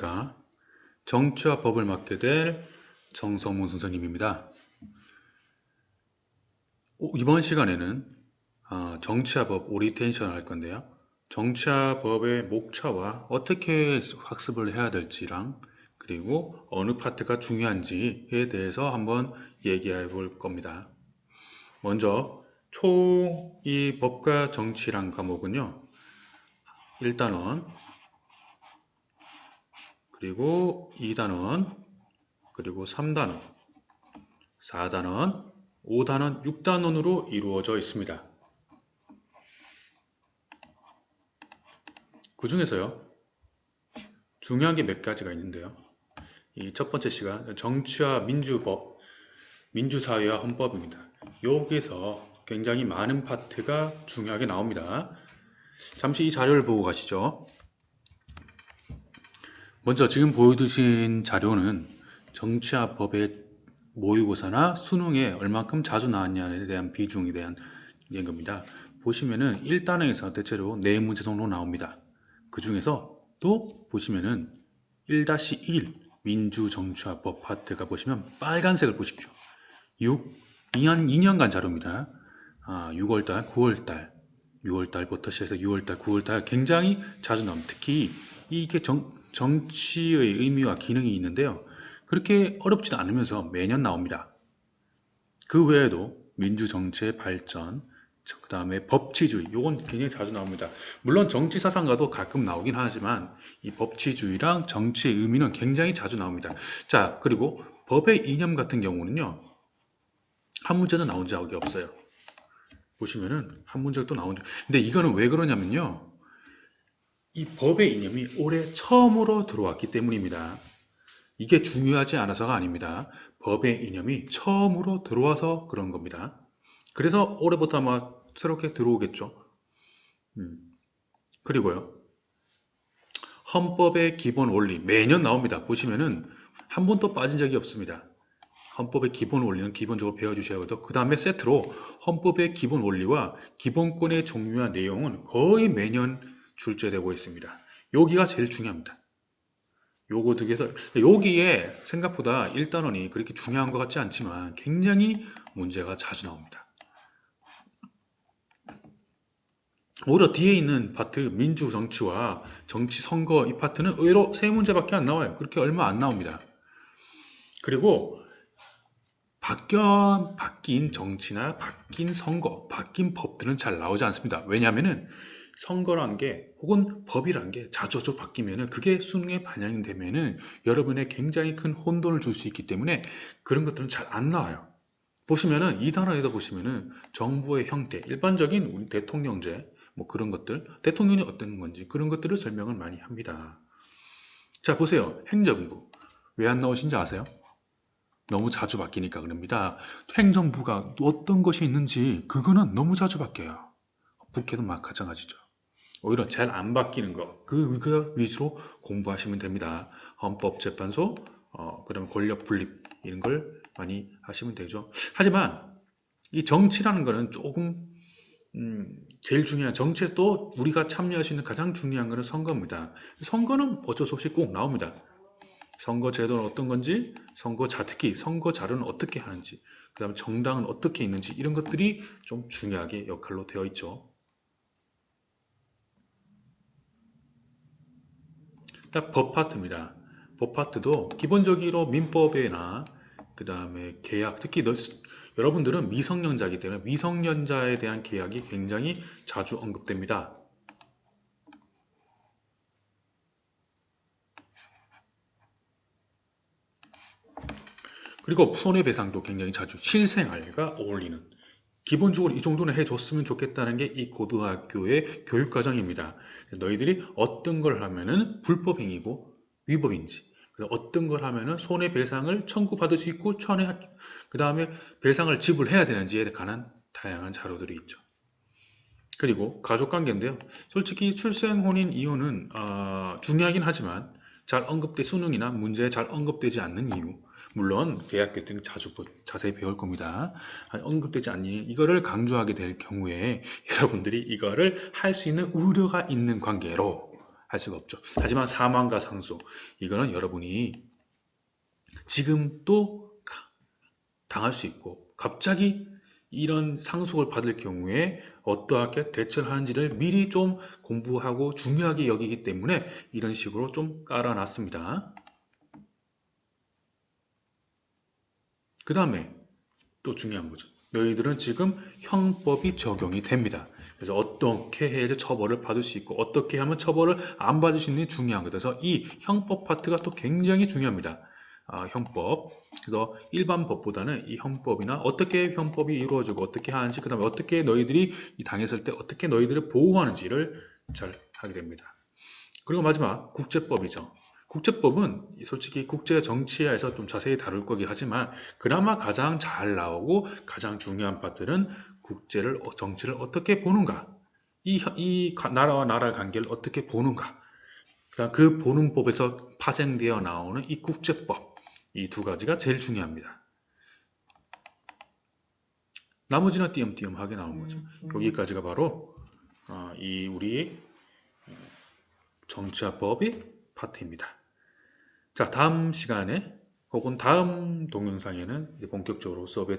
안녕하십니까. 정치와 법을 맡게 될 정성문 선생님입니다. 이번 시간에는 정치와 법 오리텐션을 할 건데요. 정치와 법의 목차와 어떻게 학습을 해야 될지랑 그리고 어느 파트가 중요한지에 대해서 한번 얘기해 볼 겁니다. 먼저 총 이 법과 정치란 과목은요. 1단원, 그리고 2단원, 그리고 3단원, 4단원, 5단원, 6단원으로 이루어져 있습니다. 그 중에서요, 중요한 게 몇 가지가 있는데요. 이 첫 번째 시간, 정치와 민주법, 민주사회와 헌법입니다. 여기서 굉장히 많은 파트가 중요하게 나옵니다. 잠시 이 자료를 보고 가시죠. 먼저 지금 보여주신 자료는 정치와 법의 모의고사나 수능에 얼만큼 자주 나왔냐에 대한 비중에 대한 겁니다. 보시면은 1단원에서 대체로 4문제 정도 나옵니다. 그 중에서 또 보시면은 1-1 민주정치와 법 파트가 보시면 빨간색을 보십시오. 2년간 자료입니다. 6월달, 9월달, 6월달부터 시작해서 6월달, 9월달 굉장히 자주 나옵니다. 특히 이게 정치의 의미와 기능이 있는데요. 그렇게 어렵지도 않으면서 매년 나옵니다. 그 외에도 민주정치의 발전, 그 다음에 법치주의, 이건 굉장히 자주 나옵니다. 물론 정치사상가도 가끔 나오긴 하지만 이 법치주의랑 정치의 의미는 굉장히 자주 나옵니다. 자, 그리고 법의 이념 같은 경우는요. 한 문제도 나온 적이 없어요. 보시면은 한 문제도 나온 적. 근데 이거는 왜 그러냐면요. 이 법의 이념이 올해 처음으로 들어왔기 때문입니다. 이게 중요하지 않아서가 아닙니다. 법의 이념이 처음으로 들어와서 그런 겁니다. 그래서 올해부터 아마 새롭게 들어오겠죠. 그리고요. 헌법의 기본 원리 매년 나옵니다. 보시면은 한 번도 빠진 적이 없습니다. 헌법의 기본 원리는 기본적으로 배워주셔야 하고요. 그 다음에 세트로 헌법의 기본 원리와 기본권의 종류와 내용은 거의 매년 출제되고 있습니다. 여기가 제일 중요합니다. 요거 득에서 여기에 생각보다 1단원이 그렇게 중요한 것 같지 않지만 굉장히 문제가 자주 나옵니다. 오히려 뒤에 있는 파트 민주정치와 정치선거 이 파트는 의외로 3문제밖에 안 나와요. 그렇게 얼마 안 나옵니다. 그리고 바뀐 정치나 바뀐 선거, 바뀐 법들은 잘 나오지 않습니다. 왜냐하면은 선거란 게 혹은 법이란 게 자주 바뀌면은 그게 수능에 반영이 되면은 여러분의 굉장히 큰 혼돈을 줄 수 있기 때문에 그런 것들은 잘 안 나와요. 보시면은 이 단어에다 보시면은 정부의 형태, 일반적인 우리 대통령제 뭐 그런 것들, 대통령이 어떤 건지 그런 것들을 설명을 많이 합니다. 자, 보세요. 행정부. 왜 안 나오신지 아세요? 너무 자주 바뀌니까 그럽니다. 행정부가 어떤 것이 있는지 그거는 너무 자주 바뀌어요. 국회도 마찬가지죠. 오히려 잘 안 바뀌는 거, 그 위주로 공부하시면 됩니다. 헌법재판소, 그다음에 권력 분립 이런 걸 많이 하시면 되죠. 하지만 이 정치라는 거는 조금 제일 중요한 정치에 또 우리가 참여할 수 있는 가장 중요한 거는 선거입니다. 선거는 어쩔 수 없이 꼭 나옵니다. 선거 제도는 어떤 건지, 특히 선거 자료는 어떻게 하는지, 그 다음에 정당은 어떻게 있는지 이런 것들이 좀 중요하게 역할로 되어 있죠. 법 파트입니다. 법 파트도 기본적으로 민법이나 그 다음에 계약, 특히 여러분들은 미성년자이기 때문에 미성년자에 대한 계약이 굉장히 자주 언급됩니다. 그리고 손해배상도 굉장히 자주 실생활과 어울리는 기본적으로 이 정도는 해줬으면 좋겠다는 게 이 고등학교의 교육과정입니다. 너희들이 어떤 걸 하면은 불법행위고 위법인지, 어떤 걸 하면은 손해배상을 청구받을 수 있고 그 다음에 배상을 지불해야 되는지에 관한 다양한 자료들이 있죠. 그리고 가족관계인데요. 솔직히 출생, 혼인, 이혼은 중요하긴 하지만 수능이나 문제에 잘 언급되지 않는 이유, 물론 대학교 때는 자세히 배울 겁니다. 언급되지 않는 이거를 강조하게 될 경우에 여러분들이 이거를 할 수 있는 우려가 있는 관계로 할 수가 없죠. 하지만 사망과 상속, 이거는 여러분이 지금 또 당할 수 있고 갑자기 이런 상속을 받을 경우에 어떠하게 대처를 하는지를 미리 좀 공부하고 중요하게 여기기 때문에 이런 식으로 좀 깔아놨습니다. 그 다음에 또 중요한 거죠. 너희들은 지금 형법이 적용이 됩니다. 그래서 어떻게 해야 처벌을 받을 수 있고 어떻게 하면 처벌을 안 받을 수 있는 게 중요한 거죠. 그래서 이 형법 파트가 또 굉장히 중요합니다. 형법. 그래서 일반 법보다는 이 형법이나 어떻게 형법이 이루어지고 어떻게 하는지, 그 다음에 어떻게 너희들이 당했을 때 어떻게 너희들을 보호하는지를 잘 하게 됩니다. 그리고 마지막 국제법이죠. 국제법은 솔직히 국제 정치에서 좀 자세히 다룰 거긴 하지만 그나마 가장 잘 나오고 가장 중요한 파트는 정치를 어떻게 보는가, 이 나라와 나라의 관계를 어떻게 보는가, 그러니까 그 보는 법에서 파생되어 나오는 이 국제법, 이 두 가지가 제일 중요합니다. 나머지는 띄엄띄엄하게 나온 거죠. 여기까지가 바로 이 우리 정치화법의 파트입니다. 자, 다음 시간에 혹은 다음 동영상에는 이제 본격적으로 수업에